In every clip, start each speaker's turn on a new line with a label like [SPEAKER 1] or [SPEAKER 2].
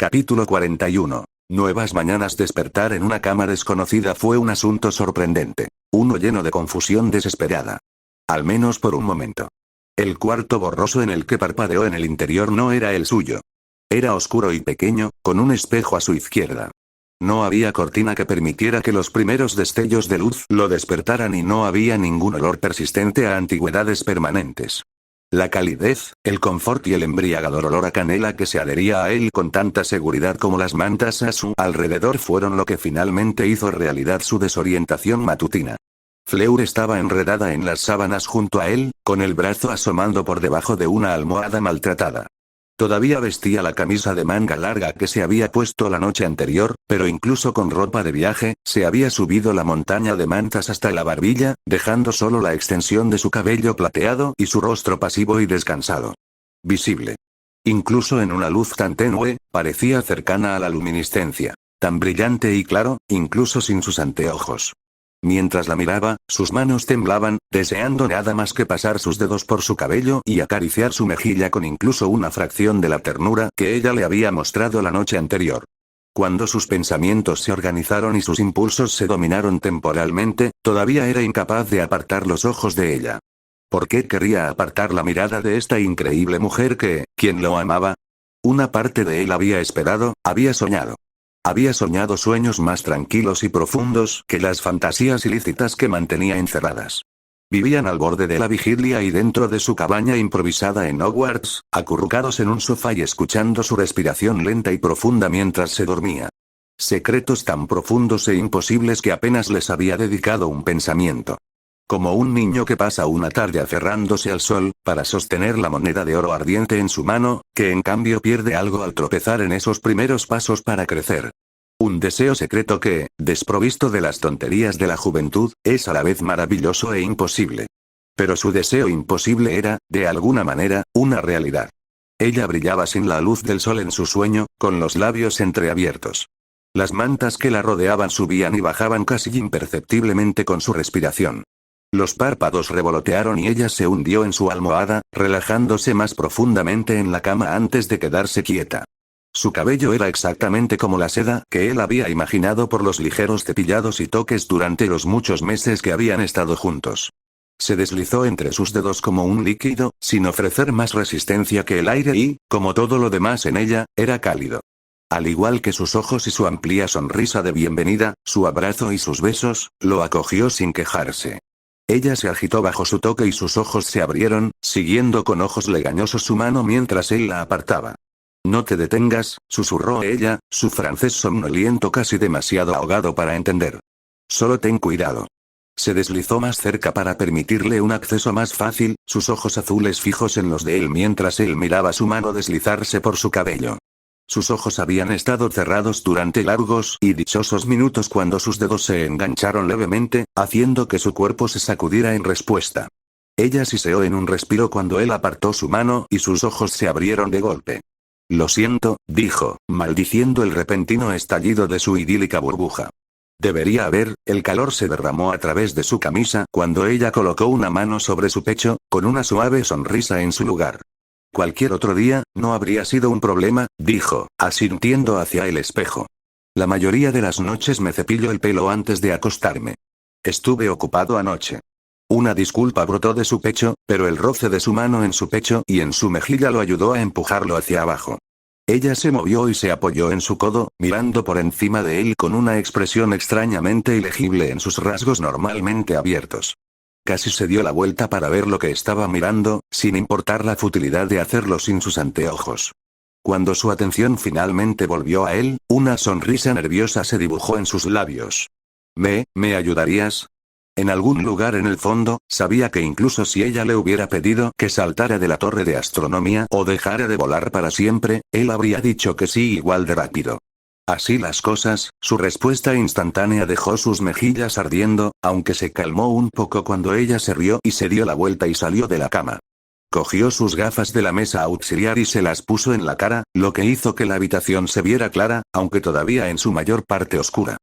[SPEAKER 1] Capítulo 41. Nuevas mañanas. Despertar en una cama desconocida fue un asunto sorprendente. Uno lleno de confusión desesperada. Al menos por un momento. El cuarto borroso en el que parpadeó en el interior no era el suyo. Era oscuro y pequeño, con un espejo a su izquierda. No había cortina que permitiera que los primeros destellos de luz lo despertaran y no había ningún olor persistente a antigüedades permanentes. La calidez, el confort y el embriagador olor a canela que se adhería a él con tanta seguridad como las mantas a su alrededor fueron lo que finalmente hizo realidad su desorientación matutina. Fleur estaba enredada en las sábanas junto a él, con el brazo asomando por debajo de una almohada maltratada. Todavía vestía la camisa de manga larga que se había puesto la noche anterior, pero incluso con ropa de viaje, se había subido la montaña de mantas hasta la barbilla, dejando solo la extensión de su cabello plateado y su rostro pasivo y descansado. Visible. Incluso en una luz tan tenue, parecía cercana a la luminiscencia. Tan brillante y claro, incluso sin sus anteojos. Mientras la miraba, sus manos temblaban, deseando nada más que pasar sus dedos por su cabello y acariciar su mejilla con incluso una fracción de la ternura que ella le había mostrado la noche anterior. Cuando sus pensamientos se organizaron y sus impulsos se dominaron temporalmente, todavía era incapaz de apartar los ojos de ella. ¿Por qué querría apartar la mirada de esta increíble mujer quien lo amaba? Una parte de él había esperado, había soñado. Había soñado sueños más tranquilos y profundos que las fantasías ilícitas que mantenía encerradas. Vivían al borde de la vigilia y dentro de su cabaña improvisada en Hogwarts, acurrucados en un sofá y escuchando su respiración lenta y profunda mientras se dormía. Secretos tan profundos e imposibles que apenas les había dedicado un pensamiento. Como un niño que pasa una tarde aferrándose al sol, para sostener la moneda de oro ardiente en su mano, que en cambio pierde algo al tropezar en esos primeros pasos para crecer. Un deseo secreto que, desprovisto de las tonterías de la juventud, es a la vez maravilloso e imposible. Pero su deseo imposible era, de alguna manera, una realidad. Ella brillaba sin la luz del sol en su sueño, con los labios entreabiertos. Las mantas que la rodeaban subían y bajaban casi imperceptiblemente con su respiración. Los párpados revolotearon y ella se hundió en su almohada, relajándose más profundamente en la cama antes de quedarse quieta. Su cabello era exactamente como la seda que él había imaginado por los ligeros cepillados y toques durante los muchos meses que habían estado juntos. Se deslizó entre sus dedos como un líquido, sin ofrecer más resistencia que el aire y, como todo lo demás en ella, era cálido. Al igual que sus ojos y su amplia sonrisa de bienvenida, su abrazo y sus besos, lo acogió sin quejarse. Ella se agitó bajo su toque y sus ojos se abrieron, siguiendo con ojos legañosos su mano mientras él la apartaba. «No te detengas», susurró ella, su francés somnoliento casi demasiado ahogado para entender. «Solo ten cuidado». Se deslizó más cerca para permitirle un acceso más fácil, sus ojos azules fijos en los de él mientras él miraba su mano deslizarse por su cabello. Sus ojos habían estado cerrados durante largos y dichosos minutos cuando sus dedos se engancharon levemente, haciendo que su cuerpo se sacudiera en respuesta. Ella siseó en un respiro cuando él apartó su mano y sus ojos se abrieron de golpe. «Lo siento», dijo, maldiciendo el repentino estallido de su idílica burbuja. Debería haber, el calor se derramó a través de su camisa cuando ella colocó una mano sobre su pecho, con una suave sonrisa en su lugar. «Cualquier otro día, no habría sido un problema», dijo, asintiendo hacia el espejo. «La mayoría de las noches me cepillo el pelo antes de acostarme. Estuve ocupado anoche». Una disculpa brotó de su pecho, pero el roce de su mano en su pecho y en su mejilla lo ayudó a empujarlo hacia abajo. Ella se movió y se apoyó en su codo, mirando por encima de él con una expresión extrañamente ilegible en sus rasgos normalmente abiertos. Casi se dio la vuelta para ver lo que estaba mirando, sin importar la futilidad de hacerlo sin sus anteojos. Cuando su atención finalmente volvió a él, una sonrisa nerviosa se dibujó en sus labios. ¿Me ayudarías? En algún lugar en el fondo, sabía que incluso si ella le hubiera pedido que saltara de la torre de astronomía o dejara de volar para siempre, él habría dicho que sí igual de rápido. Así las cosas, su respuesta instantánea dejó sus mejillas ardiendo, aunque se calmó un poco cuando ella se rió y se dio la vuelta y salió de la cama. Cogió sus gafas de la mesa auxiliar y se las puso en la cara, lo que hizo que la habitación se viera clara, aunque todavía en su mayor parte oscura.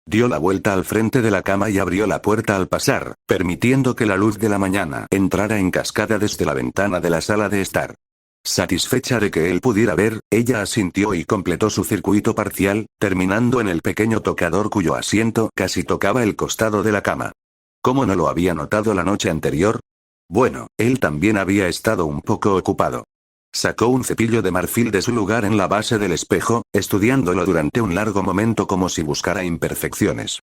[SPEAKER 1] Dio la vuelta al frente de la cama y abrió la puerta al pasar, permitiendo que la luz de la mañana entrara en cascada desde la ventana de la sala de estar. Satisfecha de que él pudiera ver, ella asintió y completó su circuito parcial, terminando en el pequeño tocador cuyo asiento casi tocaba el costado de la cama. ¿Cómo no lo había notado la noche anterior? Bueno, él también había estado un poco ocupado. Sacó un cepillo de marfil de su lugar en la base del espejo, estudiándolo durante un largo momento como si buscara imperfecciones.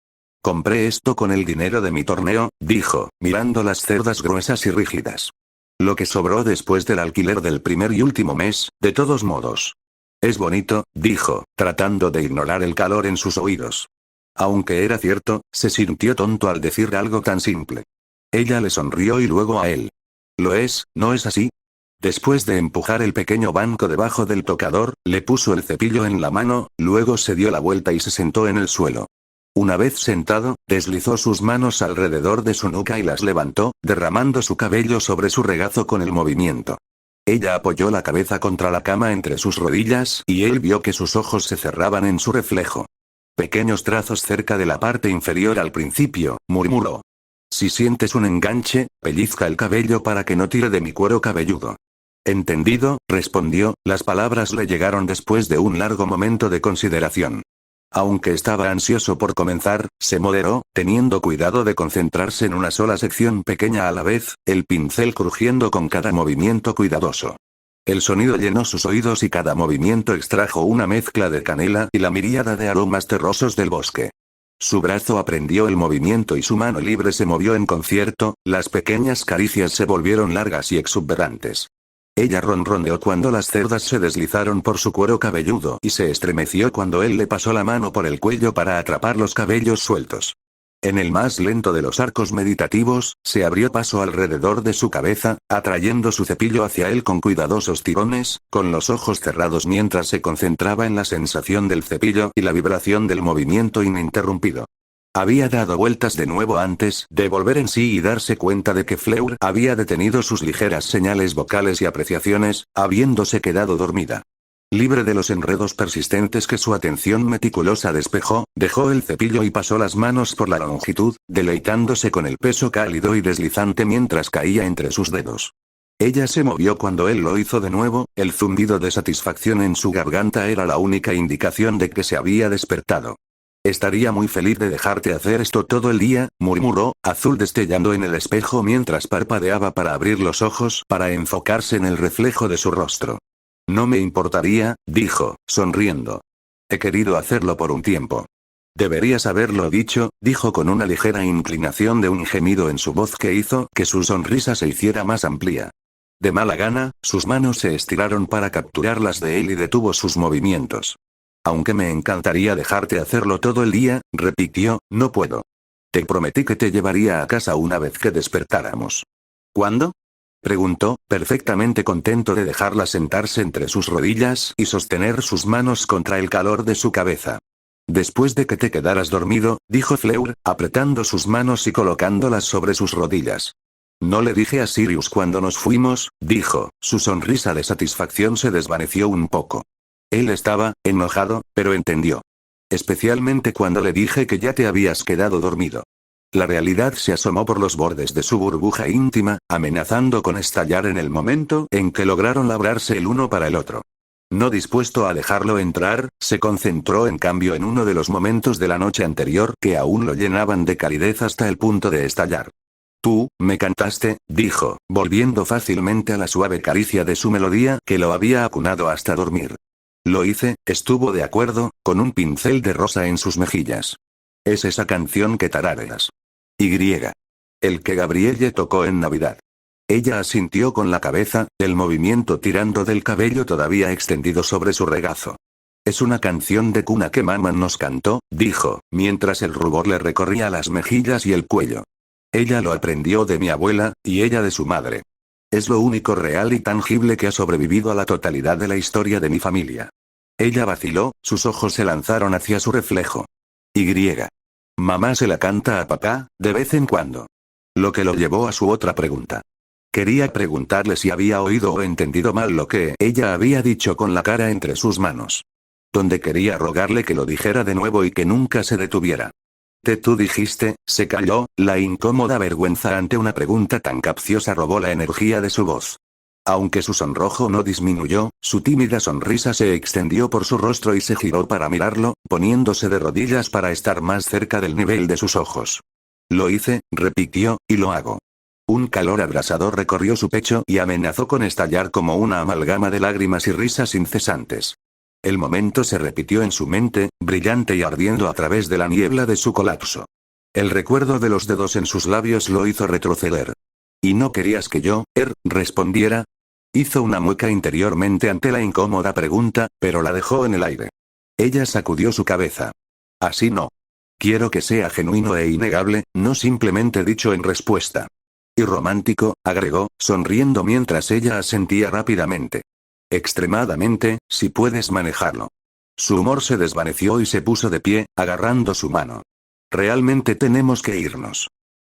[SPEAKER 1] Compré esto con el dinero de mi torneo, dijo, mirando las cerdas gruesas y rígidas. Lo que sobró después del alquiler del primer y último mes, de todos modos. Es bonito, dijo, tratando de ignorar el calor en sus oídos. Aunque era cierto, se sintió tonto al decir algo tan simple. Ella le sonrió y luego a él. Lo es, ¿no es así? Después de empujar el pequeño banco debajo del tocador, le puso el cepillo en la mano, luego se dio la vuelta y se sentó en el suelo. Una vez sentado, deslizó sus manos alrededor de su nuca y las levantó, derramando su cabello sobre su regazo con el movimiento. Ella apoyó la cabeza contra la cama entre sus rodillas y él vio que sus ojos se cerraban en su reflejo. Pequeños trazos cerca de la parte inferior al principio, murmuró. Si sientes un enganche, pellizca el cabello para que no tire de mi cuero cabelludo. Entendido, respondió, las palabras le llegaron después de un largo momento de consideración. Aunque estaba ansioso por comenzar, se moderó, teniendo cuidado de concentrarse en una sola sección pequeña a la vez, el pincel crujiendo con cada movimiento cuidadoso. El sonido llenó sus oídos y cada movimiento extrajo una mezcla de canela y la miríada de aromas terrosos del bosque. Su brazo aprendió el movimiento y su mano libre se movió en concierto, las pequeñas caricias se volvieron largas y exuberantes. Ella ronroneó cuando las cerdas se deslizaron por su cuero cabelludo y se estremeció cuando él le pasó la mano por el cuello para atrapar los cabellos sueltos. En el más lento de los arcos meditativos, se abrió paso alrededor de su cabeza, atrayendo su cepillo hacia él con cuidadosos tirones, con los ojos cerrados mientras se concentraba en la sensación del cepillo y la vibración del movimiento ininterrumpido. Había dado vueltas de nuevo antes de volver en sí y darse cuenta de que Fleur había detenido sus ligeras señales vocales y apreciaciones, habiéndose quedado dormida. Libre de los enredos persistentes que su atención meticulosa despejó, dejó el cepillo y pasó las manos por la longitud, deleitándose con el peso cálido y deslizante mientras caía entre sus dedos. Ella se movió cuando él lo hizo de nuevo, el zumbido de satisfacción en su garganta era la única indicación de que se había despertado. Estaría muy feliz de dejarte hacer esto todo el día, murmuró, azul destellando en el espejo mientras parpadeaba para abrir los ojos para enfocarse en el reflejo de su rostro. No me importaría, dijo, sonriendo. He querido hacerlo por un tiempo. Deberías haberlo dicho, dijo con una ligera inclinación de un gemido en su voz que hizo que su sonrisa se hiciera más amplia. De mala gana, sus manos se estiraron para capturar las de él y detuvo sus movimientos. Aunque me encantaría dejarte hacerlo todo el día, repitió, no puedo. Te prometí que te llevaría a casa una vez que despertáramos. ¿Cuándo? Preguntó, perfectamente contento de dejarla sentarse entre sus rodillas y sostener sus manos contra el calor de su cabeza. Después de que te quedaras dormido, dijo Fleur, apretando sus manos y colocándolas sobre sus rodillas. No le dije a Sirius cuando nos fuimos, dijo, su sonrisa de satisfacción se desvaneció un poco. Él estaba enojado, pero entendió. Especialmente cuando le dije que ya te habías quedado dormido. La realidad se asomó por los bordes de su burbuja íntima, amenazando con estallar en el momento en que lograron labrarse el uno para el otro. No dispuesto a dejarlo entrar, se concentró en cambio en uno de los momentos de la noche anterior que aún lo llenaban de calidez hasta el punto de estallar. Tú, me cantaste, dijo, volviendo fácilmente a la suave caricia de su melodía que lo había acunado hasta dormir. Lo hice, estuvo de acuerdo, con un pincel de rosa en sus mejillas. Es esa canción que tarareas. El que Gabrielle tocó en Navidad. Ella asintió con la cabeza, el movimiento tirando del cabello todavía extendido sobre su regazo. Es una canción de cuna que mamá nos cantó, dijo, mientras el rubor le recorría las mejillas y el cuello. Ella lo aprendió de mi abuela, y ella de su madre. Es lo único real y tangible que ha sobrevivido a la totalidad de la historia de mi familia. Ella vaciló, sus ojos se lanzaron hacia su reflejo. Mamá se la canta a papá, de vez en cuando. Lo que lo llevó a su otra pregunta. Quería preguntarle si había oído o entendido mal lo que ella había dicho con la cara entre sus manos. Donde quería rogarle que lo dijera de nuevo y que nunca se detuviera. Tú dijiste, se calló, la incómoda vergüenza ante una pregunta tan capciosa robó la energía de su voz. Aunque su sonrojo no disminuyó, su tímida sonrisa se extendió por su rostro y se giró para mirarlo, poniéndose de rodillas para estar más cerca del nivel de sus ojos. Lo hice, repitió, y lo hago. Un calor abrasador recorrió su pecho y amenazó con estallar como una amalgama de lágrimas y risas incesantes. El momento se repitió en su mente, brillante y ardiendo a través de la niebla de su colapso. El recuerdo de los dedos en sus labios lo hizo retroceder. ¿Y no querías que yo, respondiera? Hizo una mueca interiormente ante la incómoda pregunta, pero la dejó en el aire. Ella sacudió su cabeza. Así no. Quiero que sea genuino e innegable, no simplemente dicho en respuesta. Y romántico, agregó, sonriendo mientras ella asentía rápidamente. Extremadamente, si puedes manejarlo. Su humor se desvaneció y se puso de pie, agarrando su mano. Realmente tenemos que irnos.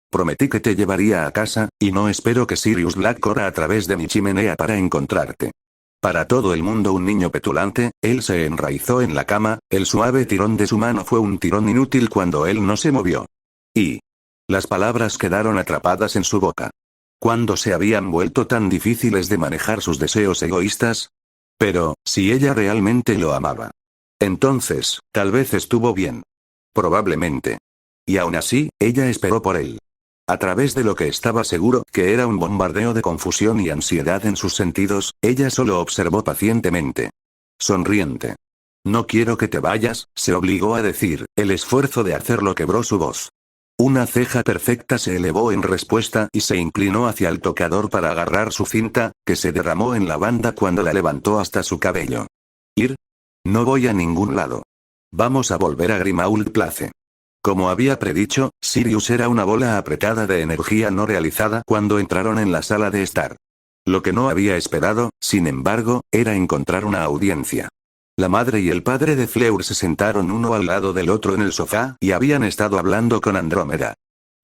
[SPEAKER 1] Prometí que te llevaría a casa, y no espero que Sirius Black corra a través de mi chimenea para encontrarte. Para todo el mundo un niño petulante, él se enraizó en la cama, el suave tirón de su mano fue un tirón inútil cuando él no se movió. Y las palabras quedaron atrapadas en su boca. ¿Cuándo se habían vuelto tan difíciles de manejar sus deseos egoístas? Pero, si ella realmente lo amaba. Entonces, tal vez estuvo bien. Probablemente. Y aún así, ella esperó por él. A través de lo que estaba seguro que era un bombardeo de confusión y ansiedad en sus sentidos, ella solo observó pacientemente. Sonriente. No quiero que te vayas, se obligó a decir, el esfuerzo de hacerlo quebró su voz. Una ceja perfecta se elevó en respuesta y se inclinó hacia el tocador para agarrar su cinta, que se derramó en la banda cuando la levantó hasta su cabello. ¿Ir? No voy a ningún lado. Vamos a volver a Grimmauld Place. Como había predicho, Sirius era una bola apretada de energía no realizada cuando entraron en la sala de estar. Lo que no había esperado, sin embargo, era encontrar una audiencia. La madre y el padre de Fleur se sentaron uno al lado del otro en el sofá y habían estado hablando con Andrómeda.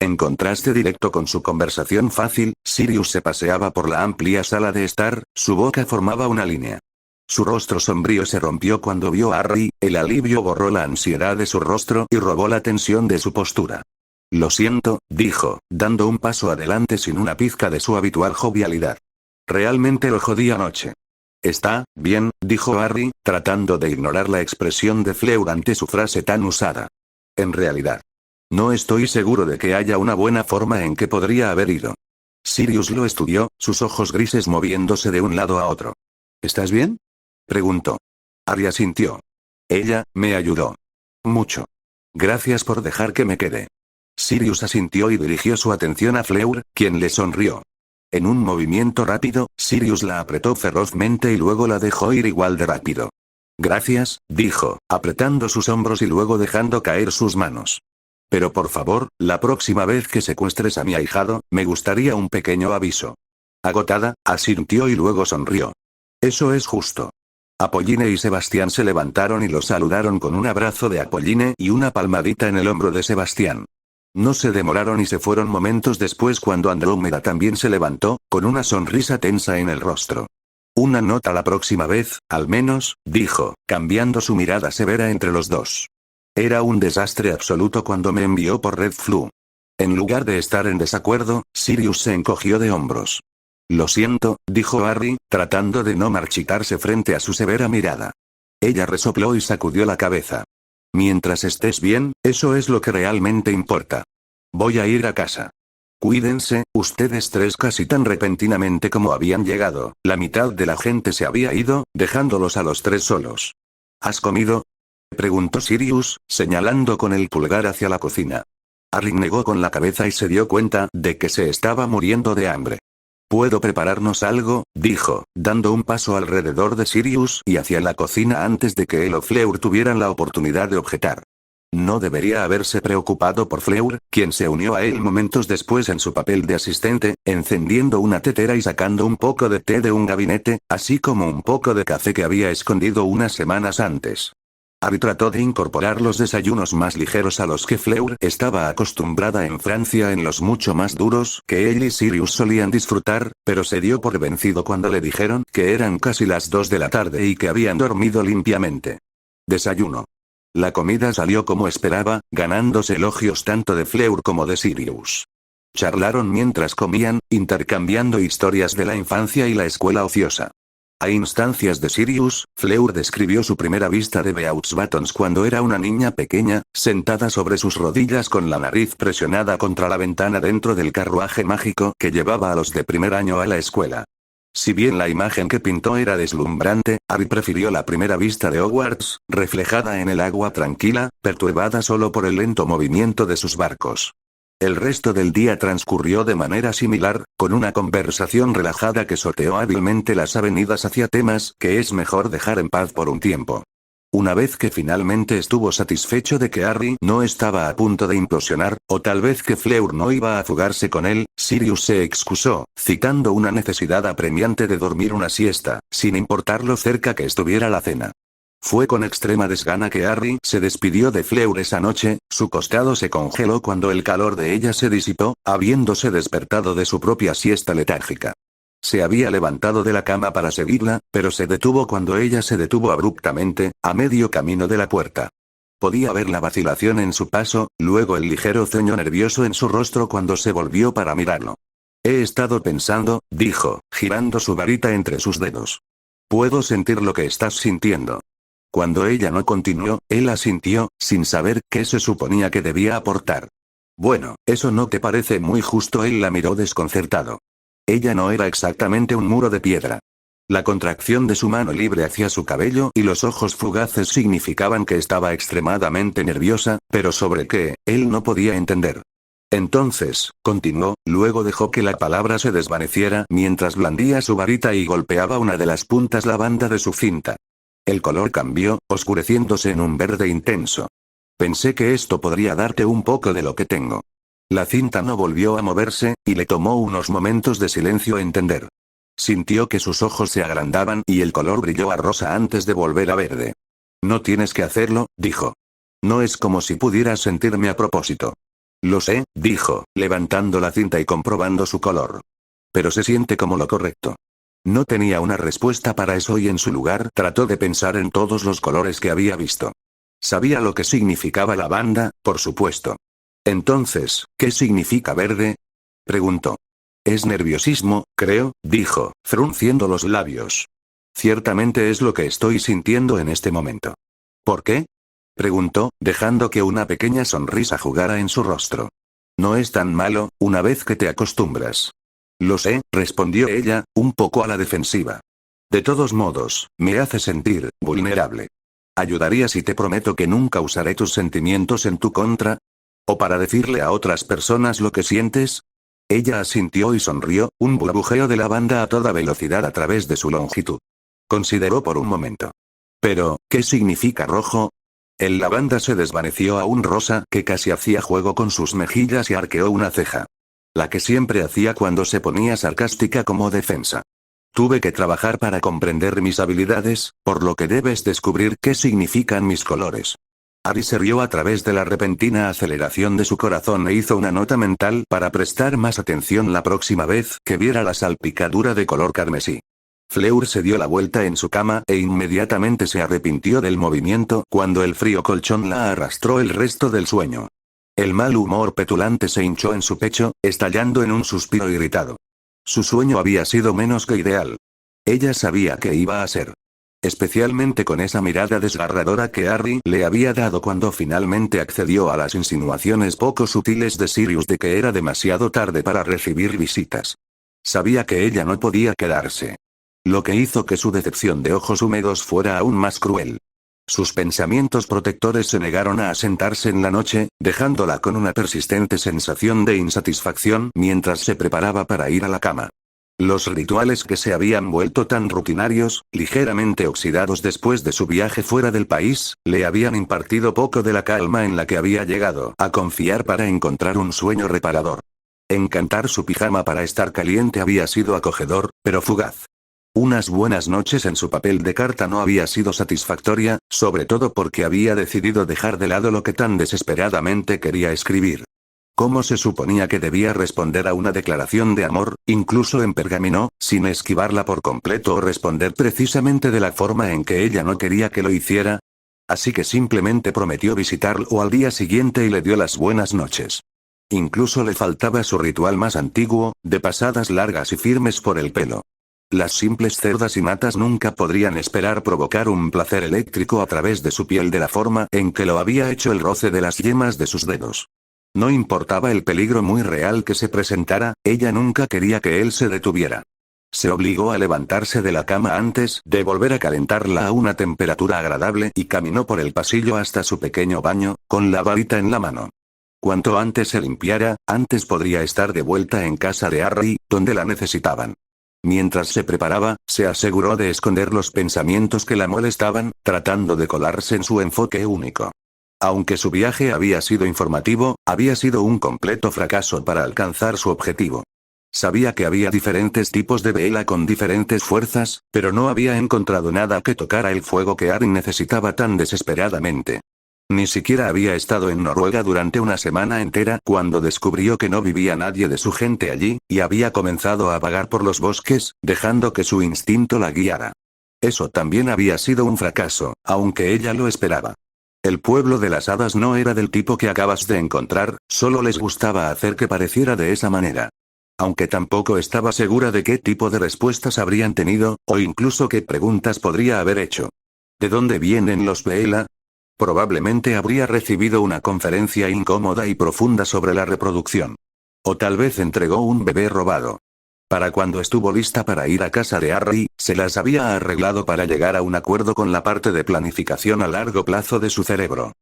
[SPEAKER 1] En contraste directo con su conversación fácil, Sirius se paseaba por la amplia sala de estar, su boca formaba una línea. Su rostro sombrío se rompió cuando vio a Harry, el alivio borró la ansiedad de su rostro y robó la tensión de su postura. Lo siento, dijo, dando un paso adelante sin una pizca de su habitual jovialidad. Realmente lo jodí anoche. Está bien, dijo Harry, tratando de ignorar la expresión de Fleur ante su frase tan usada. En realidad. No estoy seguro de que haya una buena forma en que podría haber ido. Sirius lo estudió, sus ojos grises moviéndose de un lado a otro. ¿Estás bien? Preguntó. Harry asintió. Ella, me ayudó. Mucho. Gracias por dejar que me quede. Sirius asintió y dirigió su atención a Fleur, quien le sonrió. En un movimiento rápido, Sirius la apretó ferozmente y luego la dejó ir igual de rápido. Gracias, dijo, apretando sus hombros y luego dejando caer sus manos. Pero por favor, la próxima vez que secuestres a mi ahijado, me gustaría un pequeño aviso. Agotada, asintió y luego sonrió. Eso es justo. Apolline y Sebastián se levantaron y lo saludaron con un abrazo de Apolline y una palmadita en el hombro de Sebastián. No se demoraron y se fueron momentos después cuando Andrómeda también se levantó, con una sonrisa tensa en el rostro. Una nota la próxima vez, al menos, dijo, cambiando su mirada severa entre los dos. Era un desastre absoluto cuando me envió por Red Flu. En lugar de estar en desacuerdo, Sirius se encogió de hombros. Lo siento, dijo Harry, tratando de no marchitarse frente a su severa mirada. Ella resopló y sacudió la cabeza. Mientras estés bien, eso es lo que realmente importa. Voy a ir a casa. Cuídense, ustedes tres casi tan repentinamente como habían llegado, la mitad de la gente se había ido, dejándolos a los tres solos. ¿Has comido? Preguntó Sirius, señalando con el pulgar hacia la cocina. Harry negó con la cabeza y se dio cuenta de que se estaba muriendo de hambre. ¿Puedo prepararnos algo?, dijo, dando un paso alrededor de Sirius y hacia la cocina antes de que él o Fleur tuvieran la oportunidad de objetar. No debería haberse preocupado por Fleur, quien se unió a él momentos después en su papel de asistente, encendiendo una tetera y sacando un poco de té de un gabinete, así como un poco de café que había escondido unas semanas antes. Harry trató de incorporar los desayunos más ligeros a los que Fleur estaba acostumbrada en Francia en los mucho más duros que él y Sirius solían disfrutar, pero se dio por vencido cuando le dijeron que eran casi las 2 de la tarde y que habían dormido limpiamente. Desayuno. La comida salió como esperaba, ganándose elogios tanto de Fleur como de Sirius. Charlaron mientras comían, intercambiando historias de la infancia y la escuela ociosa. A instancias de Sirius, Fleur describió su primera vista de Beauxbatons cuando era una niña pequeña, sentada sobre sus rodillas con la nariz presionada contra la ventana dentro del carruaje mágico que llevaba a los de primer año a la escuela. Si bien la imagen que pintó era deslumbrante, Harry prefirió la primera vista de Hogwarts, reflejada en el agua tranquila, perturbada solo por el lento movimiento de sus barcos. El resto del día transcurrió de manera similar, con una conversación relajada que sorteó hábilmente las avenidas hacia temas que es mejor dejar en paz por un tiempo. Una vez que finalmente estuvo satisfecho de que Harry no estaba a punto de implosionar, o tal vez que Fleur no iba a fugarse con él, Sirius se excusó, citando una necesidad apremiante de dormir una siesta, sin importar lo cerca que estuviera la cena. Fue con extrema desgana que Harry se despidió de Fleur esa noche, su costado se congeló cuando el calor de ella se disipó, habiéndose despertado de su propia siesta letárgica. Se había levantado de la cama para seguirla, pero se detuvo cuando ella se detuvo abruptamente, a medio camino de la puerta. Podía ver la vacilación en su paso, luego el ligero ceño nervioso en su rostro cuando se volvió para mirarlo. He estado pensando, dijo, girando su varita entre sus dedos. Puedo sentir lo que estás sintiendo. Cuando ella no continuó, él asintió, sin saber qué se suponía que debía aportar. Bueno, ¿eso no te parece muy justo? Él la miró desconcertado. Ella no era exactamente un muro de piedra. La contracción de su mano libre hacia su cabello y los ojos fugaces significaban que estaba extremadamente nerviosa, pero sobre qué, él no podía entender. Entonces, continuó, luego dejó que la palabra se desvaneciera mientras blandía su varita y golpeaba una de las puntas lavanda de su cinta. El color cambió, oscureciéndose en un verde intenso. Pensé que esto podría darte un poco de lo que tengo. La cinta no volvió a moverse, y le tomó unos momentos de silencio entender. Sintió que sus ojos se agrandaban y el color brilló a rosa antes de volver a verde. No tienes que hacerlo, dijo. No es como si pudieras sentirme a propósito. Lo sé, dijo, levantando la cinta y comprobando su color. Pero se siente como lo correcto. No tenía una respuesta para eso y en su lugar trató de pensar en todos los colores que había visto. Sabía lo que significaba lavanda, por supuesto. Entonces, ¿qué significa verde? Preguntó. Es nerviosismo, creo, dijo, frunciendo los labios. Ciertamente es lo que estoy sintiendo en este momento. ¿Por qué? Preguntó, dejando que una pequeña sonrisa jugara en su rostro. No es tan malo, una vez que te acostumbras. Lo sé, respondió ella, un poco a la defensiva. De todos modos, me hace sentir vulnerable. ¿Ayudaría si te prometo que nunca usaré tus sentimientos en tu contra? ¿O para decirle a otras personas lo que sientes? Ella asintió y sonrió, un burbujeo de lavanda a toda velocidad a través de su longitud. Consideró por un momento. Pero, ¿qué significa rojo? El lavanda se desvaneció a un rosa que casi hacía juego con sus mejillas y arqueó una ceja. La que siempre hacía cuando se ponía sarcástica como defensa. Tuve que trabajar para comprender mis habilidades, por lo que debes descubrir qué significan mis colores. Harry se rió a través de la repentina aceleración de su corazón e hizo una nota mental para prestar más atención la próxima vez que viera la salpicadura de color carmesí. Fleur se dio la vuelta en su cama e inmediatamente se arrepintió del movimiento cuando el frío colchón la arrastró el resto del sueño. El mal humor petulante se hinchó en su pecho, estallando en un suspiro irritado. Su sueño había sido menos que ideal. Ella sabía que iba a ser. Especialmente con esa mirada desgarradora que Harry le había dado cuando finalmente accedió a las insinuaciones poco sutiles de Sirius de que era demasiado tarde para recibir visitas. Sabía que ella no podía quedarse. Lo que hizo que su decepción de ojos húmedos fuera aún más cruel. Sus pensamientos protectores se negaron a asentarse en la noche, dejándola con una persistente sensación de insatisfacción mientras se preparaba para ir a la cama. Los rituales que se habían vuelto tan rutinarios, ligeramente oxidados después de su viaje fuera del país, le habían impartido poco de la calma en la que había llegado a confiar para encontrar un sueño reparador. Encantar su pijama para estar caliente había sido acogedor, pero fugaz. Unas buenas noches en su papel de carta no había sido satisfactoria, sobre todo porque había decidido dejar de lado lo que tan desesperadamente quería escribir. ¿Cómo se suponía que debía responder a una declaración de amor, incluso en pergamino, sin esquivarla por completo o responder precisamente de la forma en que ella no quería que lo hiciera? Así que simplemente prometió visitarlo al día siguiente y le dio las buenas noches. Incluso le faltaba su ritual más antiguo, de pasadas largas y firmes por el pelo. Las simples cerdas y matas nunca podrían esperar provocar un placer eléctrico a través de su piel de la forma en que lo había hecho el roce de las yemas de sus dedos. No importaba el peligro muy real que se presentara, ella nunca quería que él se detuviera. Se obligó a levantarse de la cama antes de volver a calentarla a una temperatura agradable y caminó por el pasillo hasta su pequeño baño, con la varita en la mano. Cuanto antes se limpiara, antes podría estar de vuelta en casa de Harry, donde la necesitaban. Mientras se preparaba, se aseguró de esconder los pensamientos que la molestaban, tratando de colarse en su enfoque único. Aunque su viaje había sido informativo, había sido un completo fracaso para alcanzar su objetivo. Sabía que había diferentes tipos de vela con diferentes fuerzas, pero no había encontrado nada que tocara el fuego que Harry necesitaba tan desesperadamente. Ni siquiera había estado en Noruega durante una semana entera cuando descubrió que no vivía nadie de su gente allí, y había comenzado a vagar por los bosques, dejando que su instinto la guiara. Eso también había sido un fracaso, aunque ella lo esperaba. El pueblo de las hadas no era del tipo que acabas de encontrar, solo les gustaba hacer que pareciera de esa manera. Aunque tampoco estaba segura de qué tipo de respuestas habrían tenido, o incluso qué preguntas podría haber hecho. ¿De dónde vienen los Veela? Probablemente habría recibido una conferencia incómoda y profunda sobre la reproducción. O tal vez entregó un bebé robado. Para cuando estuvo lista para ir a casa de Harry, se las había arreglado para llegar a un acuerdo con la parte de planificación a largo plazo de su cerebro.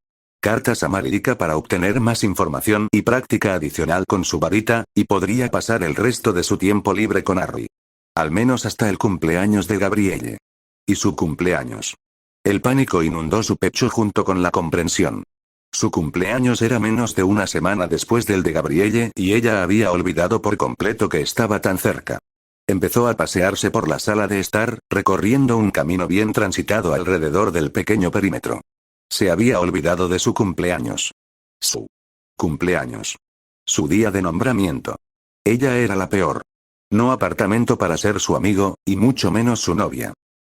[SPEAKER 1] Cartas a Marika para obtener más información y práctica adicional con su varita, y podría pasar el resto de su tiempo libre con Harry. Al menos hasta el cumpleaños de Gabrielle. Y su cumpleaños. El pánico inundó su pecho junto con la comprensión. Su cumpleaños era menos de una semana después del de Gabrielle y ella había olvidado por completo que estaba tan cerca. Empezó a pasearse por la sala de estar, recorriendo un camino bien transitado alrededor del pequeño perímetro. Se había olvidado de su cumpleaños. Su cumpleaños. Su día de nombramiento. Ella era la peor. No apartamento para ser su amigo, y mucho menos su novia.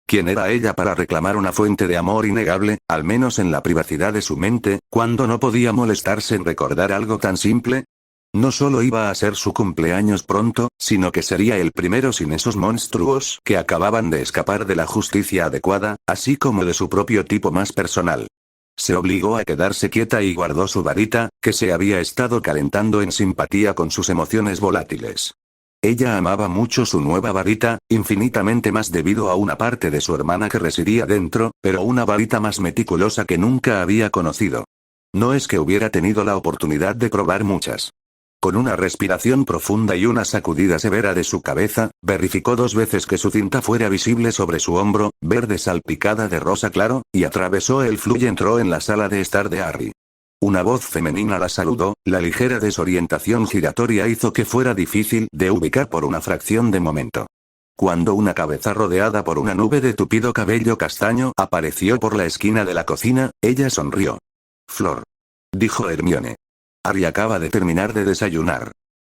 [SPEAKER 1] ¿Quién era ella para reclamar una fuente de amor innegable, al menos en la privacidad de su mente, cuando no podía molestarse en recordar algo tan simple? No solo iba a ser su cumpleaños pronto, sino que sería el primero sin esos monstruos que acababan de escapar de la justicia adecuada, así como de su propio tipo más personal. Se obligó a quedarse quieta y guardó su varita, que se había estado calentando en simpatía con sus emociones volátiles. Ella amaba mucho su nueva varita, infinitamente más debido a una parte de su hermana que residía dentro, pero una varita más meticulosa que nunca había conocido. No es que hubiera tenido la oportunidad de probar muchas. Con una respiración profunda y una sacudida severa de su cabeza, verificó 2 veces que su cinta fuera visible sobre su hombro, verde salpicada de rosa claro, y atravesó el flu y entró en la sala de estar de Harry. Una voz femenina la saludó, la ligera desorientación giratoria hizo que fuera difícil de ubicar por una fracción de momento. Cuando una cabeza rodeada por una nube de tupido cabello castaño apareció por la esquina de la cocina, ella sonrió. «Flor», dijo Hermione. «Harry acaba de terminar de desayunar».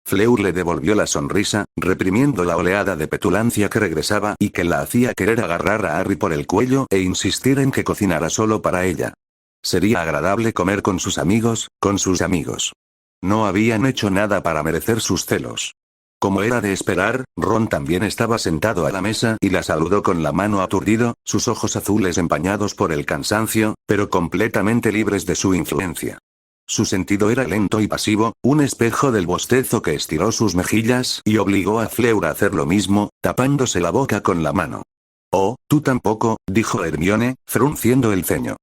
[SPEAKER 1] Fleur le devolvió la sonrisa, reprimiendo la oleada de petulancia que regresaba y que la hacía querer agarrar a Harry por el cuello e insistir en que cocinara solo para ella. Sería agradable comer con sus amigos, con sus amigos. No habían hecho nada para merecer sus celos. Como era de esperar, Ron también estaba sentado a la mesa y la saludó con la mano aturdido, sus ojos azules empañados por el cansancio, pero completamente libres de su influencia. Su sentido era lento y pasivo, un espejo del bostezo que estiró sus mejillas y obligó a Fleur a hacer lo mismo, tapándose la boca con la mano. «Oh, tú tampoco», dijo Hermione, frunciendo el ceño.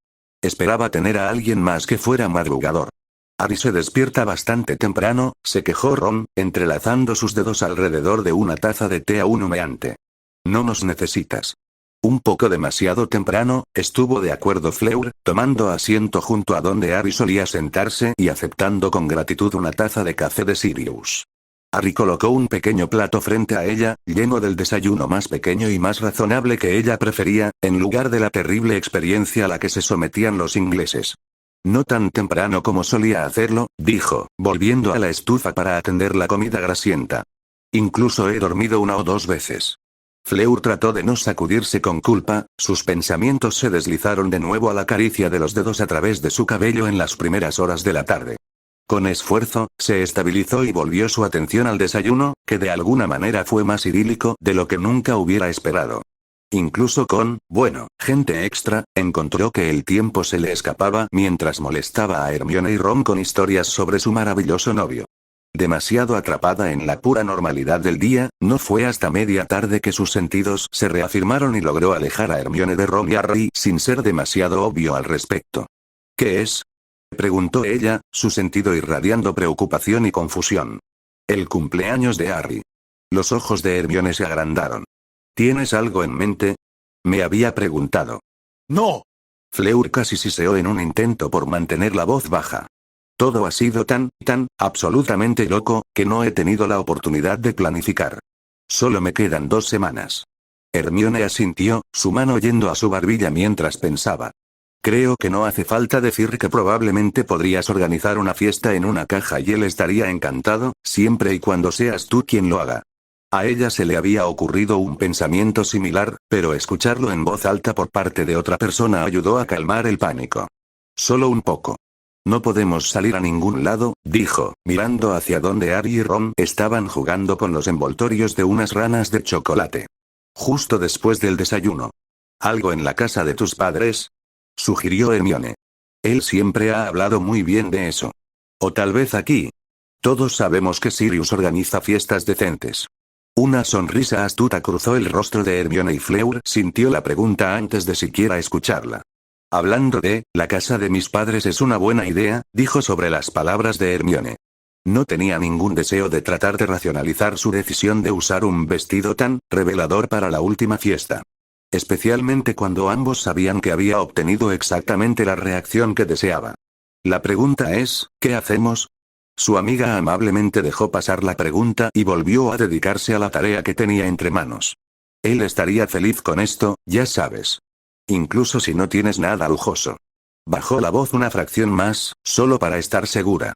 [SPEAKER 1] Esperaba tener a alguien más que fuera madrugador. «Harry se despierta bastante temprano», se quejó Ron, entrelazando sus dedos alrededor de una taza de té aún humeante. «No nos necesitas». «Un poco demasiado temprano», estuvo de acuerdo Fleur, tomando asiento junto a donde Harry solía sentarse y aceptando con gratitud una taza de café de Sirius. Harry colocó un pequeño plato frente a ella, lleno del desayuno más pequeño y más razonable que ella prefería, en lugar de la terrible experiencia a la que se sometían los ingleses. «No tan temprano como solía hacerlo», dijo, volviendo a la estufa para atender la comida grasienta. «Incluso he dormido 1 o 2 veces». Fleur trató de no sacudirse con culpa, sus pensamientos se deslizaron de nuevo a la caricia de los dedos a través de su cabello en las primeras horas de la tarde. Con esfuerzo, se estabilizó y volvió su atención al desayuno, que de alguna manera fue más idílico de lo que nunca hubiera esperado. Incluso con, bueno, gente extra, encontró que el tiempo se le escapaba mientras molestaba a Hermione y Ron con historias sobre su maravilloso novio. Demasiado atrapada en la pura normalidad del día, no fue hasta media tarde que sus sentidos se reafirmaron y logró alejar a Hermione de Ron y Harry sin ser demasiado obvio al respecto. ¿Qué es? Preguntó ella, su sentido irradiando preocupación y confusión. El cumpleaños de Harry. Los ojos de Hermione se agrandaron. ¿Tienes algo en mente? Me había preguntado.
[SPEAKER 2] No.
[SPEAKER 1] Fleur casi siseó en un intento por mantener la voz baja. Todo ha sido tan, absolutamente loco, que no he tenido la oportunidad de planificar. Solo me quedan 2 semanas. Hermione asintió, su mano yendo a su barbilla mientras pensaba. Creo que no hace falta decir que probablemente podrías organizar una fiesta en una caja y él estaría encantado, siempre y cuando seas tú quien lo haga. A ella se le había ocurrido un pensamiento similar, pero escucharlo en voz alta por parte de otra persona ayudó a calmar el pánico. Solo un poco. No podemos salir a ningún lado, dijo, mirando hacia donde Harry y Ron estaban jugando con los envoltorios de unas ranas de chocolate. Justo después del desayuno. ¿Algo en la casa de tus padres? Sugirió Hermione. Él siempre ha hablado muy bien de eso. O tal vez aquí. Todos sabemos que Sirius organiza fiestas decentes. Una sonrisa astuta cruzó el rostro de Hermione y Fleur sintió la pregunta antes de siquiera escucharla. Hablando de, la casa de mis padres es una buena idea, dijo sobre las palabras de Hermione. No tenía ningún deseo de tratar de racionalizar su decisión de usar un vestido tan revelador para la última fiesta. Especialmente cuando ambos sabían que había obtenido exactamente la reacción que deseaba. La pregunta es, ¿qué hacemos? Su amiga amablemente dejó pasar la pregunta y volvió a dedicarse a la tarea que tenía entre manos. Él estaría feliz con esto, ya sabes. Incluso si no tienes nada lujoso. Bajó la voz una fracción más, solo para estar segura.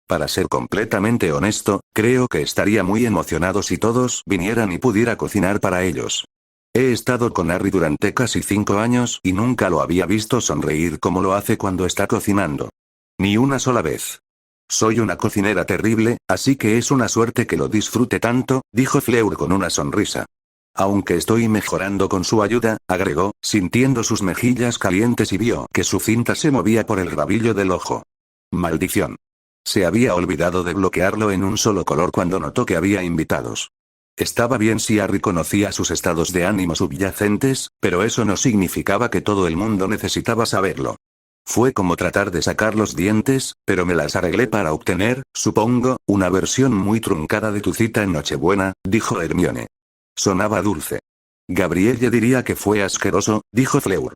[SPEAKER 1] Para ser completamente honesto, creo que estaría muy emocionado si todos vinieran y pudiera cocinar para ellos. He estado con Harry durante casi 5 años y nunca lo había visto sonreír como lo hace cuando está cocinando. Ni una sola vez. Soy una cocinera terrible, así que es una suerte que lo disfrute tanto, dijo Fleur con una sonrisa. Aunque estoy mejorando con su ayuda, agregó, sintiendo sus mejillas calientes y vio que su cinta se movía por el rabillo del ojo. Maldición. Se había olvidado de bloquearlo en un solo color cuando notó que había invitados. Estaba bien si Harry conocía sus estados de ánimo subyacentes, pero eso no significaba que todo el mundo necesitaba saberlo. Fue como tratar de sacar los dientes, pero me las arreglé para obtener, supongo, una versión muy truncada de tu cita en Nochebuena, dijo Hermione. Sonaba dulce. Gabrielle diría que fue asqueroso, dijo Fleur.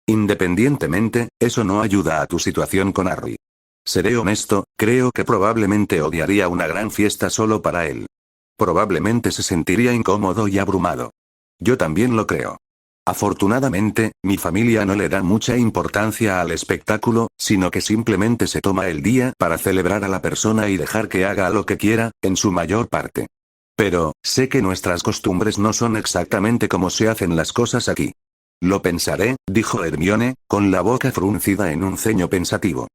[SPEAKER 1] Independientemente, eso no ayuda a tu situación con Harry. Seré honesto, creo que probablemente odiaría una gran fiesta solo para él. Probablemente se sentiría incómodo y abrumado. Yo también lo creo. Afortunadamente, mi familia no le da mucha importancia al espectáculo, sino que simplemente se toma el día para celebrar a la persona y dejar que haga lo que quiera, en su mayor parte. Pero, sé que nuestras costumbres no son exactamente como se hacen las cosas aquí. Lo pensaré, dijo Hermione, con la boca fruncida en un ceño pensativo.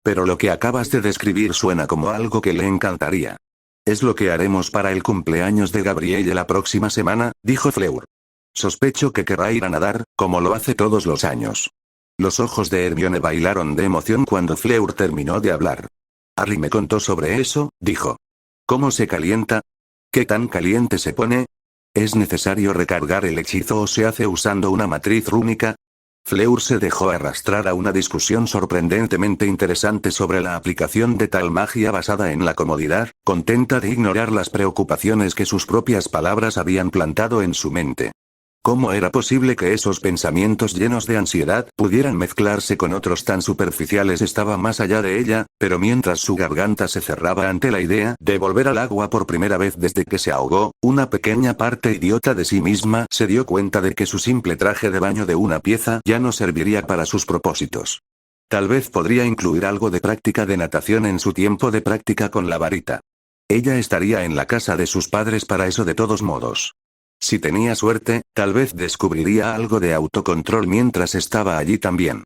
[SPEAKER 1] Pero lo que acabas de describir suena como algo que le encantaría. Es lo que haremos para el cumpleaños de Gabrielle la próxima semana, dijo Fleur. Sospecho que querrá ir a nadar, como lo hace todos los años. Los ojos de Hermione bailaron de emoción cuando Fleur terminó de hablar. Harry me contó sobre eso, dijo. ¿Cómo se calienta? ¿Qué tan caliente se pone? ¿Es necesario recargar el hechizo o se hace usando una matriz rúnica? Fleur se dejó arrastrar a una discusión sorprendentemente interesante sobre la aplicación de tal magia basada en la comodidad, contenta de ignorar las preocupaciones que sus propias palabras habían plantado en su mente. ¿Cómo era posible que esos pensamientos llenos de ansiedad pudieran mezclarse con otros tan superficiales? Estaba más allá de ella, pero mientras su garganta se cerraba ante la idea de volver al agua por primera vez desde que se ahogó, una pequeña parte idiota de sí misma se dio cuenta de que su simple traje de baño de una pieza ya no serviría para sus propósitos. Tal vez podría incluir algo de práctica de natación en su tiempo de práctica con la varita. Ella estaría en la casa de sus padres para eso de todos modos. Si tenía suerte, tal vez descubriría algo de autocontrol mientras estaba allí también.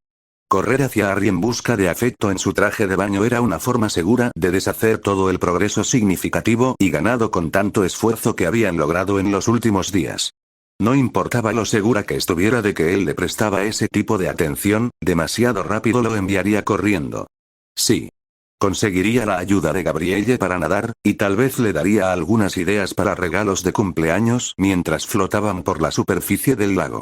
[SPEAKER 1] Correr hacia Harry en busca de afecto en su traje de baño era una forma segura de deshacer todo el progreso significativo y ganado con tanto esfuerzo que habían logrado en los últimos días. No importaba lo segura que estuviera de que él le prestaba ese tipo de atención, demasiado rápido lo enviaría corriendo. Sí. Conseguiría la ayuda de Gabrielle para nadar, y tal vez le daría algunas ideas para regalos de cumpleaños mientras flotaban por la superficie del lago.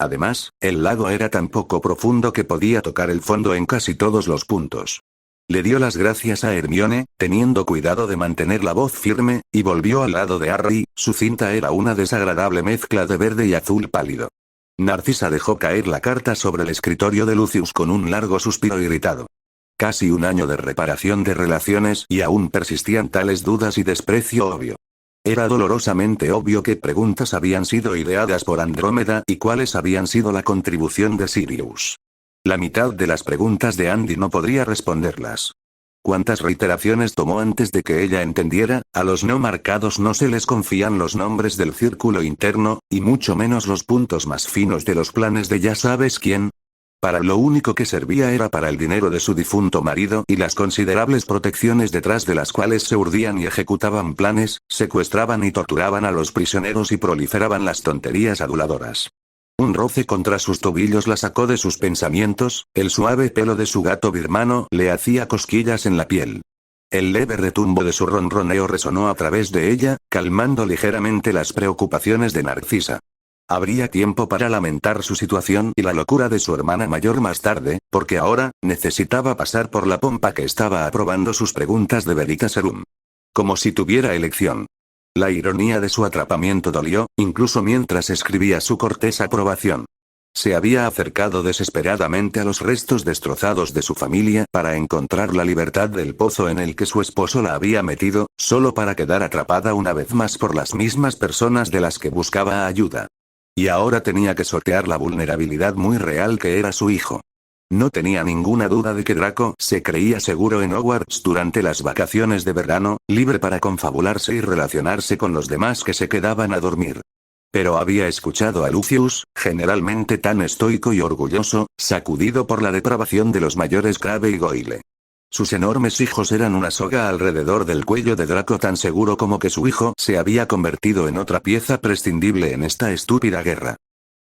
[SPEAKER 1] Además, el lago era tan poco profundo que podía tocar el fondo en casi todos los puntos. Le dio las gracias a Hermione, teniendo cuidado de mantener la voz firme, y volvió al lado de Harry. Su cinta era una desagradable mezcla de verde y azul pálido. Narcisa dejó caer la carta sobre el escritorio de Lucius con un largo suspiro irritado. Casi un año de reparación de relaciones y aún persistían tales dudas y desprecio obvio. Era dolorosamente obvio qué preguntas habían sido ideadas por Andrómeda y cuáles habían sido la contribución de Sirius. La mitad de las preguntas de Andy no podría responderlas. ¿Cuántas reiteraciones tomó antes de que ella entendiera? A los no marcados no se les confían los nombres del círculo interno, y mucho menos los puntos más finos de los planes de ya sabes quién. Para lo único que servía era para el dinero de su difunto marido y las considerables protecciones detrás de las cuales se urdían y ejecutaban planes, secuestraban y torturaban a los prisioneros y proliferaban las tonterías aduladoras. Un roce contra sus tobillos la sacó de sus pensamientos, el suave pelo de su gato birmano le hacía cosquillas en la piel. El leve retumbo de su ronroneo resonó a través de ella, calmando ligeramente las preocupaciones de Narcisa. Habría tiempo para lamentar su situación y la locura de su hermana mayor más tarde, porque ahora, necesitaba pasar por la pompa que estaba aprobando sus preguntas de Veritaserum. Como si tuviera elección. La ironía de su atrapamiento dolió, incluso mientras escribía su cortés aprobación. Se había acercado desesperadamente a los restos destrozados de su familia para encontrar la libertad del pozo en el que su esposo la había metido, solo para quedar atrapada una vez más por las mismas personas de las que buscaba ayuda. Y ahora tenía que sortear la vulnerabilidad muy real que era su hijo. No tenía ninguna duda de que Draco se creía seguro en Hogwarts durante las vacaciones de verano, libre para confabularse y relacionarse con los demás que se quedaban a dormir. Pero había escuchado a Lucius, generalmente tan estoico y orgulloso, sacudido por la depravación de los mayores Crabbe y Goyle. Sus enormes hijos eran una soga alrededor del cuello de Draco tan seguro como que su hijo se había convertido en otra pieza prescindible en esta estúpida guerra.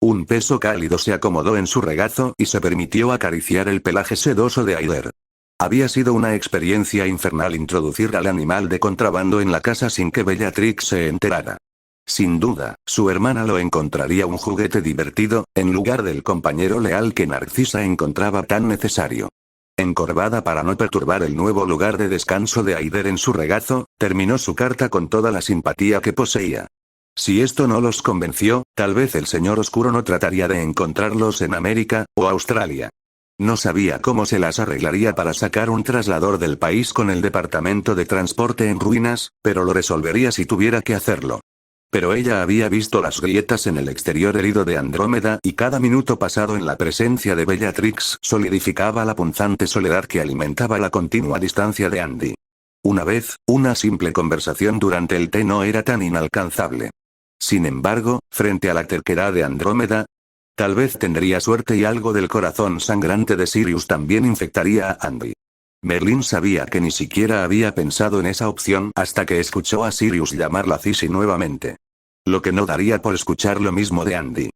[SPEAKER 1] Un peso cálido se acomodó en su regazo y se permitió acariciar el pelaje sedoso de Aider. Había sido una experiencia infernal introducir al animal de contrabando en la casa sin que Bellatrix se enterara. Sin duda, su hermana lo encontraría un juguete divertido, en lugar del compañero leal que Narcisa encontraba tan necesario. Encorvada para no perturbar el nuevo lugar de descanso de Aider en su regazo, terminó su carta con toda la simpatía que poseía. Si esto no los convenció, tal vez el señor oscuro no trataría de encontrarlos en América, o Australia. No sabía cómo se las arreglaría para sacar un traslador del país con el departamento de transporte en ruinas, pero lo resolvería si tuviera que hacerlo. Pero ella había visto las grietas en el exterior herido de Andrómeda y cada minuto pasado en la presencia de Bellatrix solidificaba la punzante soledad que alimentaba la continua distancia de Andy. Una vez, una simple conversación durante el té no era tan inalcanzable. Sin embargo, frente a la terquedad de Andrómeda, tal vez tendría suerte y algo del corazón sangrante de Sirius también infectaría a Andy. Merlín sabía que ni siquiera había pensado en esa opción hasta que escuchó a Sirius llamarla Cissy nuevamente. Lo que no daría por escuchar lo mismo de Andy.